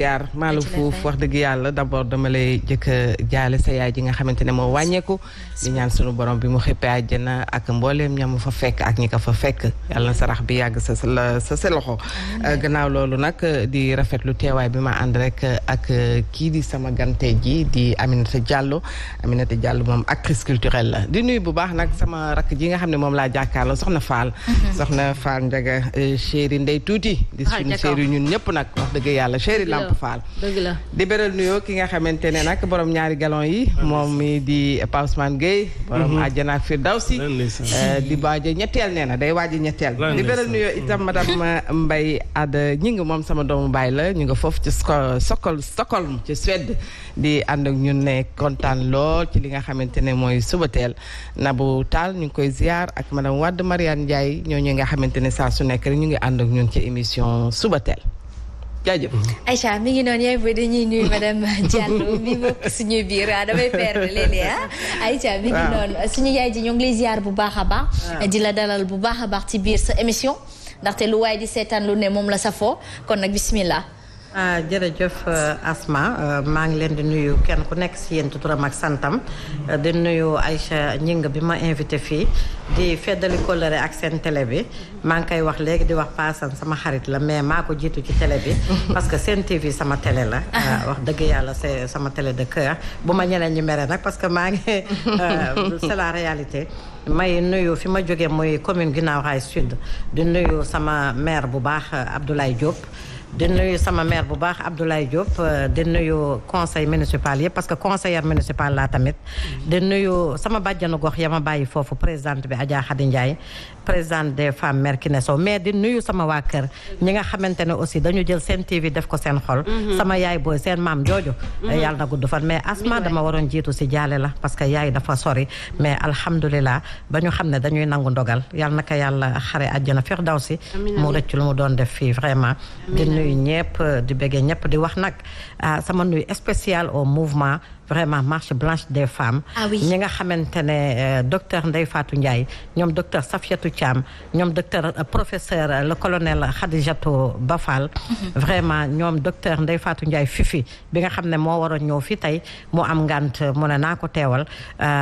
yaar maalu fuuf wax dëgg yàlla d'abord dama lay jëkk jaale sa yaay ji nga xamante ne moo wàññeeku di ñaan sunu borom bi mu xippee àjjana ak mbooleem ñam fa fekk ak ñi ko fa fekk yàlla na sarax bi yàgg sa loxo gannaaw loolu nag di rafetlu teewaay bi ma ànd rek ak kii di sama gante ji di Aminata Diallo moom actrice culturelle la di nuyu bu baax nag sama rakk ji nga xam ne moom laa jàkkaarloo soxna Fall Ndiaga chéri Ndey Tuuti di suñu chéri ñun ñëpp nag wax dëgg yàlla chéri Lamp Fall di beral nuyoo ki nga xamante ne nag borom ñaari galon yi moom mi di Pa Ousmane Gueye borom àjjana ak Firdawsi di waaje ñetteel nee na day waaje ñetteel di beral nuyoo itam madame Mbaye Ada ñi ngi moom sama doomu baay la ñu nga foofu ci Stockholm ci Suède di ànd ak ñun ne kontaan lool ci li nga xamante ne mooy Subatel Nabou Tall ñu ngi koy ziar ak madame Wade Mariane Ndiaye ñooñu nga xamante ne saa su nekk rek ñu ngi ànd ak ñun ci émission Subatel jaajëf Aïcha mi ngi noonu yaay booy dañuy nuyu madame Diallo mi bokk suñu biir damay perdre léeg-léeg Aïcha mi ngi noonu suñu yaay ji ñoo ngi lay ziar bu baax a baax di la dalal bu baax a baax ci biir sa émission ndaxte lu waaye di seetaan lu ne moom la safoo kon nag bismillah jërëjëf Asma maa ngi leen di nuyu kenn ku nekk si yéen turam ak santam di nuyu Aïcha Ñing bi ma invité fii di feddali kóllëre ak seen télé bi maa ngi koy wax léegi di wax paasan sama xarit la mais maa ko jiitu ci télé bi parce que Sen TV sama télé la wax dëgg yàlla c'est sama télé de cœur bu ma ñeneen ñi mere nag parce que maa ngi c'est la réalité may nuyu fi ma jógee muy commune Guinaw Rail Sud di nuyu sama maire bu baax Abdoulaye Diop di nuyu sama maire bu baax Abdoulaye Diop di nuyu conseil municipal yëpp parce que conseillère municipal laa tamit di nuyu sama bàjjanu gox ya ma bàyyi foofu présidente bi Adja Khady Ndiaye présidente des femmes maire Kiné Sow mais di nuyu sama waa kër ñi nga xamante ne aussi dañu jël Sen TV def ko seen xol sama yaay booy seen maam jooju yàlla na gudd fan mais Asma dama waroon jiitu si jaale la parce que yaay dafa sori mais alhamdulilah ba ñu xam ne dañuy nangu ndogal yàlla na ko yàlla xare àjjana Firdawsi mu rëcc lu mu doon def fii vraiment di nuyu ñëpp di bëggee ñëpp di wax nag sama nuyu spécial au mouvement vraiment marche blanche des femmes ñi nga xamante ne docteur Ndeye Fatou Ndiaye ñoom docteur Safiatou Thiam ñoom docteur professeur le colonel Khadijatou Bafal vraiment ñoom docteur Ndeye Fatou Ndiaye Fifi bi nga xam ne moo waroon ñëw fi tey mu am ngant mu ne naa ko teewal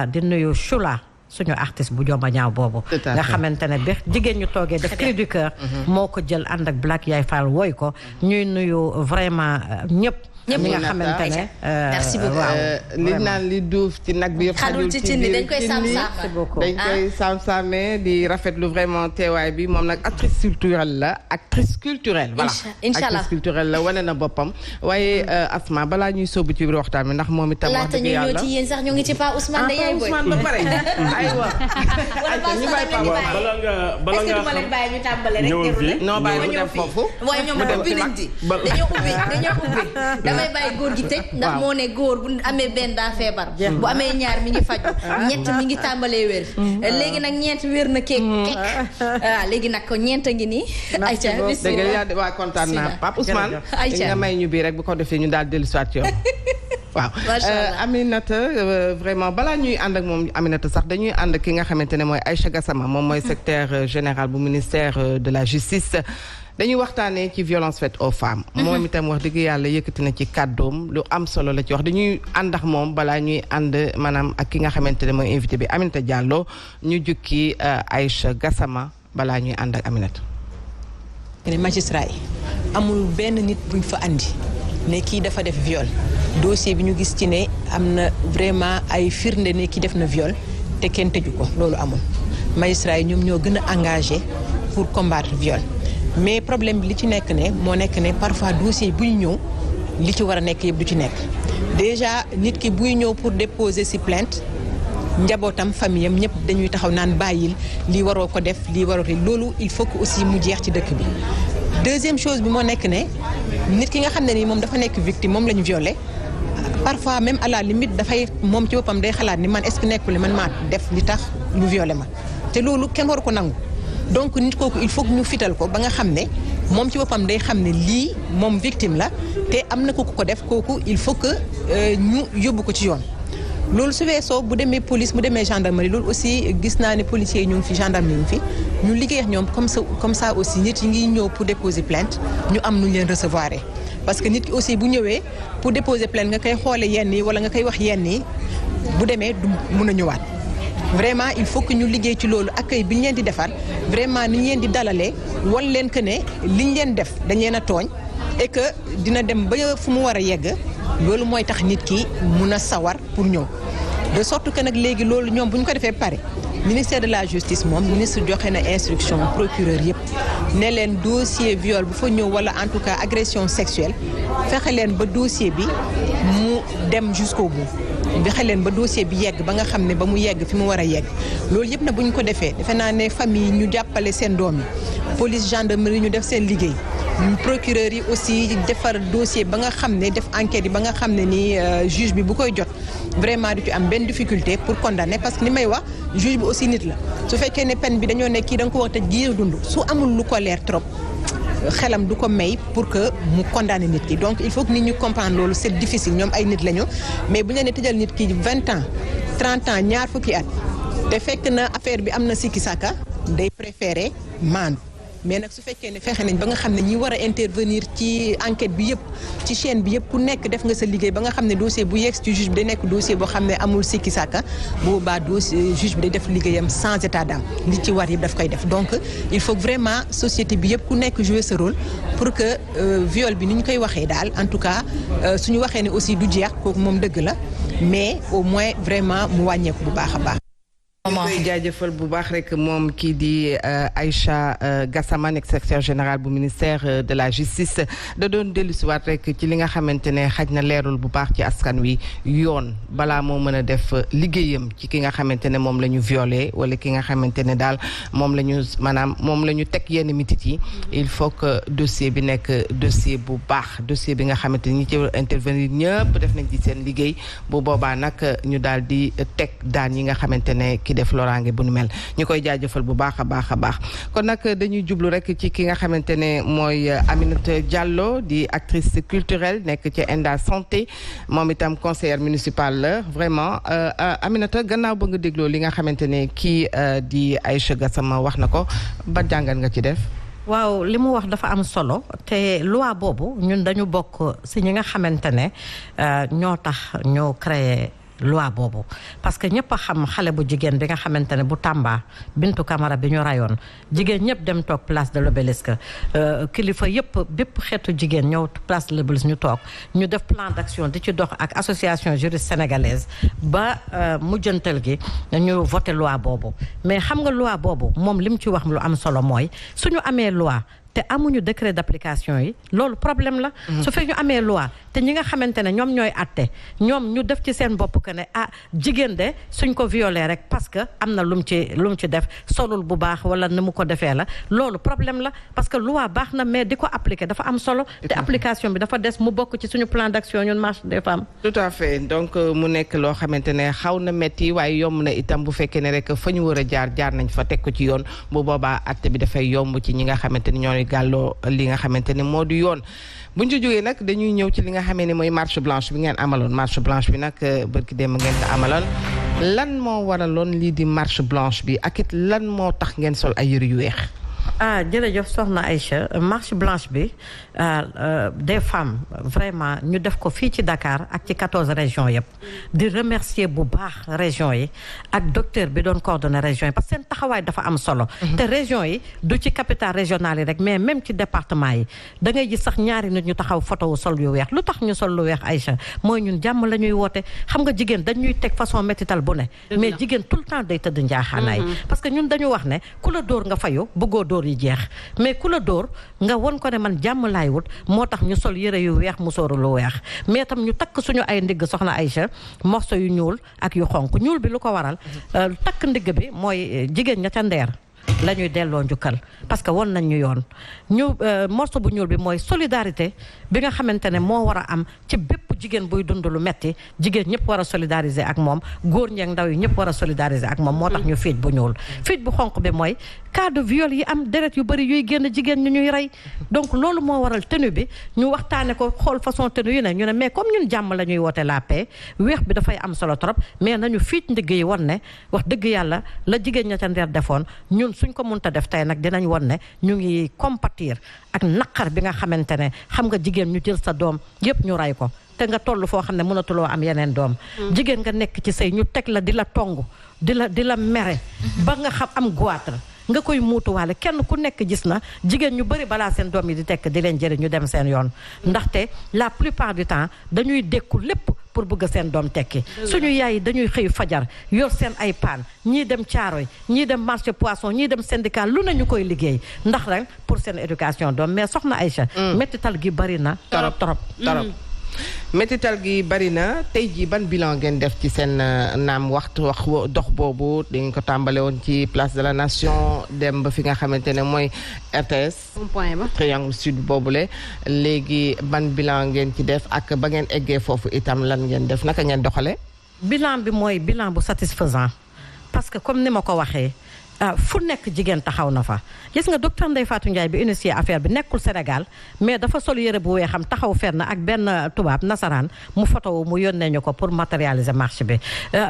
di nuyu Choula suñu artiste bu jomba ñaaw boobu nga xamante ne bi jigéen ñu toogee def cri du cœur moo ko jël ànd ak Black Yaay Fall wooy ko ñuy nuyu vraiment ñëpp ñi nga xamante ne merci beaucoup li naan li duuf ci nag bi yëpp xajul ci biir dañ koy saam-saamee di rafetlu vraiment teewaay bi moom nag actrice culturelle la voilà actrice culturelle la wane na boppam waaye Asma balaa ñuy sóobu ci biir waxtaan bi ndax moom itam wax dëgg yàlla laata ñu ñëw ci yéen sax ñu ngi ci Pa Ousmane yaay boy Ousmane ba pare aywa ñu bàyyi bala nga ma leen bàyyi ñu tàmbale rek non bàyyi mu dem foofu waaye ñoom ubbi nañ ci dañoo ubbi damay bàyyi góor gi tëj ndax moo ne góor bu amee benn daa feebar bu amee ñaar mi ngi faju ñett mi ngi tàmbalee wér léegi nag ñeent wér na keek waaw léegi nag ko ñeent a ngi nii Aïcha bismillah dëgg waa kontaan naa Pape Ousmane nga may ñu bii rek bu ko defee ñu daal dellu soit yoon waaw Aminata vraiment balaa ñuy ànd ak moom Aminata sax dañuy ànd ak ki nga xamante ne mooy Aïcha Gassama moom mooy secrétaire général bu ministère de la justice dañuy waxtaanee ci violence faite aux femmes moom itam wax dëgg yàlla yëkkati na ci kàddoom lu am solo la ci wax dañuy ànd ak moom balaa ñuy ànd maanaam ak ki nga xamante ne mooy invité bi Aminata Diallo ñu jukki Aïcha Gassama balaa ñuy ànd ak Aminata magistrat yi amul benn nit buñ fa andi ne kii dafa def viol dossier bi ñu gis ci ne am na vraiment ay firnde ne kii def na viol te kenn tëju ko loolu amul magistrat yi ñoom ñoo gën a engagé pour combattre viol mais problème bi li ci nekk ne moo nekk ne parfois dossier buy ñëw li ci war a nekk yëpp du ci nekk déjà nit ki buy ñëw pour déposer ci plainte njabootam famille am ñëpp dañuy taxaw naan bàyyil lii waroo ko def lii waroo ko loolu il faut que aussi mu jeex ci dëkk bi. deuxième chose bi moo nekk ne nit ki nga xam ne nii moom dafa nekk victime moom la ñu violé parfois même à la limite dafay moom ci boppam day xalaat ni man est-ce que nekkul ni man maa def li tax ñu violé ma te loolu kenn waru ko nangu. donc nit kooku il faut que ñu fital ko ba nga xam ne moom ci boppam day xam ne lii moom victime la te am na ko ko def kooku il faut que ñu yóbbu ko ci yoon. loolu su weesoo bu demee police bu demee gendarmerie loolu aussi gis naa ne policiers yi ñu ngi fi gendarme yi ñu ngi fi ñu liggéey ak ñoom comme ça aussi nit yi ngi ñëw pour déposer plainte ñu am nu leen recevoir parce que nit ki aussi bu ñëwee pour déposer plainte nga koy xoole yenn yi wala nga koy wax yenn yi bu demee du mun a ñëwaat vraiment il faut que ñu liggéey ci loolu accueil bi ñu leen di defar vraiment ni ñu leen di dalalee wan leen que ne liñ leen def dañ leen a tooñ et que dina dem ba fu mu war a yegg loolu mooy tax nit ki mun a sawar pour ñëw de sorte que nag léegi loolu ñoom bu ñu ko defee pare ministère de la justice moom ministre joxe na instruction procureur yëpp ne leen dossier viol bu fa ñëw wala en tout cas agression sexuelle fexe leen ba dossier bi mu dem jusqu'au bout fexe leen ba dossier bi yegg ba nga xam ne ba mu yegg fi mu war a yegg loolu yëpp nag bu ñu ko defee defe naa ne famille ñu jàppale seen doom yi police gendarmerie ñu def seen liggéey procureur yi aussi defar dossier ba nga xam ne def enquête yi ba nga xam ne ni juge bi bu koy jot vraiment du ci am benn difficulté pour condamner parce que li may wax juge bi aussi nit la su fekkee ne peine bi dañoo ne kii da nga ko war a tëj giir dund su amul lu ko leer trop xelam du ko may pour que mu condamner nit ki donc il faut que nit ñu comprendre loolu c'est difficile ñoom ay nit lañu mais bu ñu leen tëjal nit ki 20 ans 30 ans ñaar fukki at te fekk na affaire bi am na sikki sàkka day préférer maandu mais nag su fekkee ne fexe nañ ba nga xam ne ñi war a intervenir ci enquête bi yëpp ci chaîne bi yëpp ku nekk def nga sa liggéey ba nga xam ne dossier bu yegg ci juge bi day nekk dossier boo xam ne amul sikki sàkka boobaa dossier juge bi day def liggéeyam sans état d'âme li ci war yëpp daf koy def donc il faut vraiment société bi yëpp ku nekk jouer sa rôle pour que viol bi ni ñu koy waxee daal en tout cas suñu waxee ne aussi du jeex kooku moom dëgg la mais au moins vraiment mu wàññeeku bu baax a baax. ñu koy jaajëfal bu baax rek moom kii di Aïcha Gassama nekk secrétaire général bu ministère de la justice da doon dellusiwaat rek ci li nga xamante ne xaj na leerul bu baax ci askan wi yoon balaa moo mën a def liggéeyam ci ki nga xamante ne moom la ñu violé wala ki nga xamante ne daal moom la ñu maanaam moom la ñu teg yenn mitit yi il faut que dossier bi nekk dossier bu baax dossier bi nga xamante ni ñi ci intervenir ñëpp def nañ ci seen liggéey bu boobaa nag ñu daal di teg daan yi nga xamante ne ki def loraange bu nu mel ñu koy jaajëfal bu baax a baax a baax kon nag dañuy jublu rek ci ki nga xamante ne mooy Aminata Diallo di actrice culturelle nekk ci Enda Santé moom itam conseillère municipale la vraiment Aminata gannaaw ba nga dégloo li nga xamante ne kii di Aïcha Gassama wax na ko ba jàngat nga ci def. waaw li mu wax dafa am solo te loi boobu ñun dañu bokk si ñi nga xamante ne ñoo tax ñoo créé loi boobu parce que ñëpp a xam xale bu jigéen bi nga xamante ne bu Tamba Bintu Camara bi ñu rayoon jigéen ñëpp dem toog place de l'Obélisque kilifa yëpp bépp xeetu jigéen ñëw place de l'Obélisque ñu toog ñu def plan d'action di ci dox ak association juriste sénégalaise ba mujjantal gi ñu voté loi boobu mais xam nga loi boobu moom li mu ci wax lu am solo mooy suñu amee loi te amuñu décret d'application yi loolu problème la su fekk ñu amee loi te ñi nga xamante ne ñoom ñooy atte ñoom ñu def ci seen bopp que ne jigéen de suñ ko violé rek parce que am na lu mu ci def solul bu baax wala ni mu ko defee la loolu problème la parce que loi baax na mais di ko appliquer dafa am solo te application bi dafa des mu bokk ci suñu plan d'action ñun marche des femmes. tout à fait donc mu nekk loo xamante ne xaw na metti waaye yomb na itam bu fekkee ne rek fa ñu war a jaar nañ fa teg ko ci yoon bu boobaa atte bi dafay yomb ci ñi nga xamante ni ñoo gàlloo li nga xamante ne moo di yoon buñ ci jógee nag dañuy ñëw ci li nga xamee ne mooy marche blanche bi ngeen amaloon marche blanche bi nag bërki démb ngeen ko amaloon lan moo waraloon lii di marche blanche bi ak it lan moo tax ngeen sol ay yëre yu weex. jërëjëf soxna Aïcha marche blanche bi des femmes vraiment ñu def ko fii ci Dakar ak ci 14 régions yëpp di remercier bu baax régions yi ak docteur bi doon coordonner régions yi parce que seen taxawaay dafa am solo te régions yi du ci capitale régionale yi rek mais même ci département yi da ngay gis sax ñaari nit ñu taxaw photo wu sol yu weex lu tax ñu sol lu weex Aïcha mooy ñun jàmm la ñuy woote xam nga jigéen dañuy teg façon métital bu ne mais jigéen tout le temps day tëdd njaaxaanaay parce que ñun dañu wax ne ku la dóor nga fayu bëggoo dóor yi jeex mais ku la dóor nga won ko ne man jàmm laay wut moo tax ñu sol yëre yu weex mu sóoru lu weex mais tam ñu takk suñu ay ndigg soxna Aïcha morceau yu ñuul ak yu xonk ñuul bi lu ko waral takk ndigg bi mooy jigéen ña ca ndeer la ñuy delloo njukkal parce que won nañ ñu yoon ñu morceau bu ñuul bi mooy solidarité bi nga xamante ne moo war a am ci bépp jigéen buy dund lu metti jigéen ñëpp war a solidariser ak moom góor ñeeg ndaw yi ñëpp war a solidariser ak moom moo tax ñu fiij bu ñuul fiij bu xonq bi mooy cas de viol yi am deret yu bëri yuy génn jigéen ñu ñuy rey donc loolu moo waral tenue bi ñu waxtaane ko xool façon tenue yu ne ñu ne mais comme ñun jàmm la ñuy woote la paix weex bi dafay am solo trop mais nañu fiic ndigg yi won ne wax dëgg yàlla la jigéen ña ca ndeer defoon ñun suñ ko mënta def tey nag dinañ won ne ñu ngi compatir ak naqar bi nga xamante ne xam nga jigéen ñu jël sa doom yépp ñu rey ko te nga toll foo xam ne mënatuloo am yeneen doom jigéen nga nekk ci sëy ñu teg la di la tong di la mere ba nga xam am goitre nga koy muutuwaale kenn ku nekk gis na jigéen ñu bëri balaa seen doom yi di tekk di leen jëriñ ñu dem seen yoon ndaxte la plupart du temps dañuy dékku lépp pour bëgg seen doom tekki suñu yaay yi dañuy xëy fajar yor seen ay paan ñii dem caaroy ñii dem marché poisson ñii dem syndicat lu ne ñu koy liggéey ndax rek pour seen éducation doom mais soxna Aïcha mettital gi bëri na trop métital gi bari na tey jii ban bilan ngeen def ci seen naam wax dox boobu dañ ko tàmbale woon ci place de la nation dem ba fi nga xamante ne mooy RTS triangle sud boobule léegi ban bilan ngeen ci def ak ba ngeen eggee foofu itam lan ngeen def naka ngeen doxale bilan bi mooy bilan bu satisfaisant parce que comme ni ma ko waxee fu nekk jigéen taxaw na fa gis nga docteur Ndeye Fatou Ndiaye bi initié affaire bi nekkul Sénégal mais dafa sol yére bu weexam taxaw fenn ak benn tubaab nasaraan mu photo mu yónnee ñu ko pour matérialiser marche bi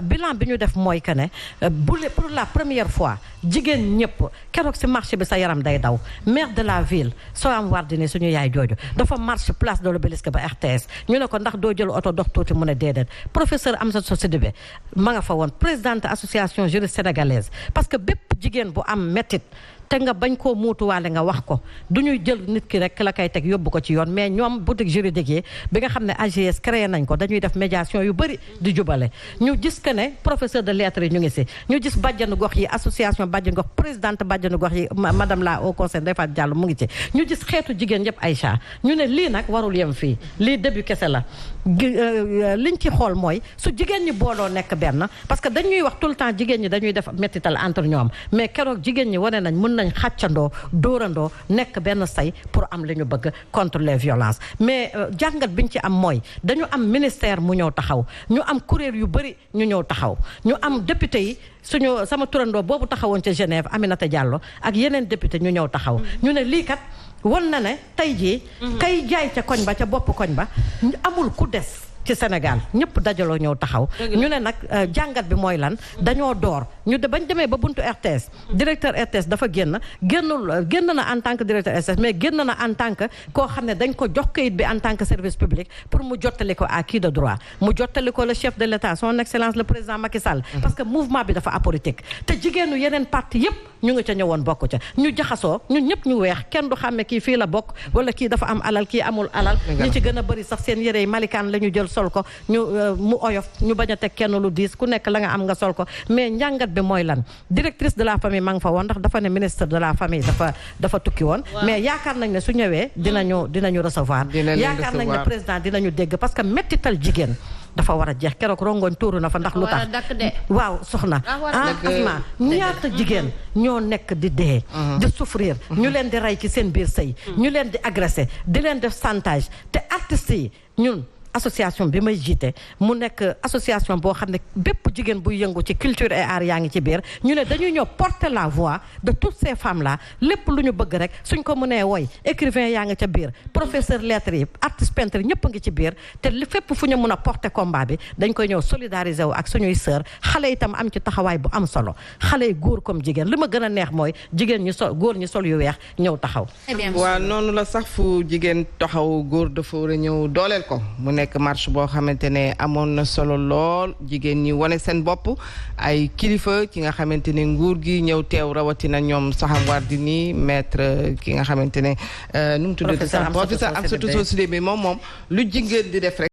bilan bi ñu def mooy que ne pour la première fois jigéen ñëpp keroog si marche bi sa yaram day daw maire de la ville Soham Wardini suñu yaay jooju dafa marche place de l'Obélisque ba RTS ñu ne ko ndax doo jël oto dox tuuti mu ne déedéet professeur Amsatou Sidibé ma nga fa woon présidente association juriste sénégalaise parce que bépp jigéen bu am mettit te nga bañ koo muutuwaale nga wax ko du ñuy jël nit ki rek la koy teg yóbbu ko ci yoon mais ñoom boutique juridique yi bi nga xam ne AGS créé nañ ko dañuy def médiation yu bëri di jubale ñu gis que ne professeur de lettres yi ñu ngi si ñu gis bàjjanu gox yi association bàjjanu gox présidente bàjjanu gox yi madame la au conseil Ndeye Fatou Diallo mu ngi ci ñu gis xeetu jigéen yëpp Aïcha ñu ne lii nag warul yem fii lii début kese la liñ ci xool mooy su jigéen ñi booloo nekk benn parce que dañuy wax tout le temps jigéen ñi dañuy def mettital entre ñoom mais keroog jigéen ñi wane nañ nañ xàccandoo dóorandoo nekk benn say pour am li ñu bëgg contre les violences mais jàngat biñ ci am mooy dañu am ministère mu ñëw taxaw ñu am kuréel yu bëri ñu ñëw taxaw ñu am député yi sama turandoo boobu taxawoon ca Genève Aminata Diallo ak yeneen député ñu ñëw taxaw ñu ne lii kat won na ne tey jii kay jaay ca koñ ba ca bopp koñ ba amul ku des ci Sénégal ñëpp dajaloo ñëw taxaw ñu ne nag jàngat bi mooy lan dañoo door ñu bañ demee ba buntu RTS directeur RTS dafa génn na en tant que directeur RTS mais génn na en tant que koo xam ne dañ ko jox kayit bi en tant que service public pour mu jottali ko à qui de droit mu jottali ko le chef de l'État son excellence le président Macky Sall parce que mouvement bi dafa apolitique te jigéenu yeneen parti yëpp ñu ngi ca ñëwoon bokk ca ñu jaxasoo ñun ñëpp ñu weex kenn du xàmme kii fii la bokk wala kii dafa am alal kii amul alal ñi ci gën a bëri sax seen yére yi malikaan la ñu jël sol ko ñu mu oyof ñu bañ a teg kenn lu diis ku nekk la nga am nga sol ko mais njàngat bi mooy lan directrice de la famille ma nga fa woon ndax dafa ne ministre de la famille dafa tukki woon mais yaakaar nañ ne su ñëwee dinañu recevoir yaakaar nañ ne président dinañu dégg parce que mettital jigéen dafa war a jeex keroog rongoñ tuuru na fa ndax lu tax waaw soxna asma ñaata jigéen ñoo nekk di dee di souffrir ñu leen di rey ci seen biir sëy ñu leen di agressé di leen def chantage te artistes yi ñun association bi may jiite mu nekk association boo xam ne bépp jigéen buy yëngu ci culture et art yaa ngi ci biir ñu ne dañuy ñëw porter la voix de toutes ces femmes là lépp lu ñu bëgg rek suñ ko mënee woy écrivain yaa ngi ca biir professeur lettres yi artiste peintre ñëpp a ngi ci biir te fépp fu ñu mën a porter combat bi dañ koy ñëw solidariser wu ak suñuy sœur xale itam am ci taxawaay bu am solo xale yi góor comme jigéen li ma gën a neex mooy jigéen ñi sol góor ñi sol yu weex ñëw taxaw waaw noonu la sax fu jigéen taxaw góor dafa war a ñëw dooleel ko nekk marche boo xamante ne amoon na solo lool jigéen ñi wane seen bopp ay kilifa ki nga xamante ne nguur gi ñëw teew rawatina ñoom Soham Wardini maître ki nga xamante ne nu mu tuddati sax professeur Amsatou Sidibé moom lu jigéen di def rek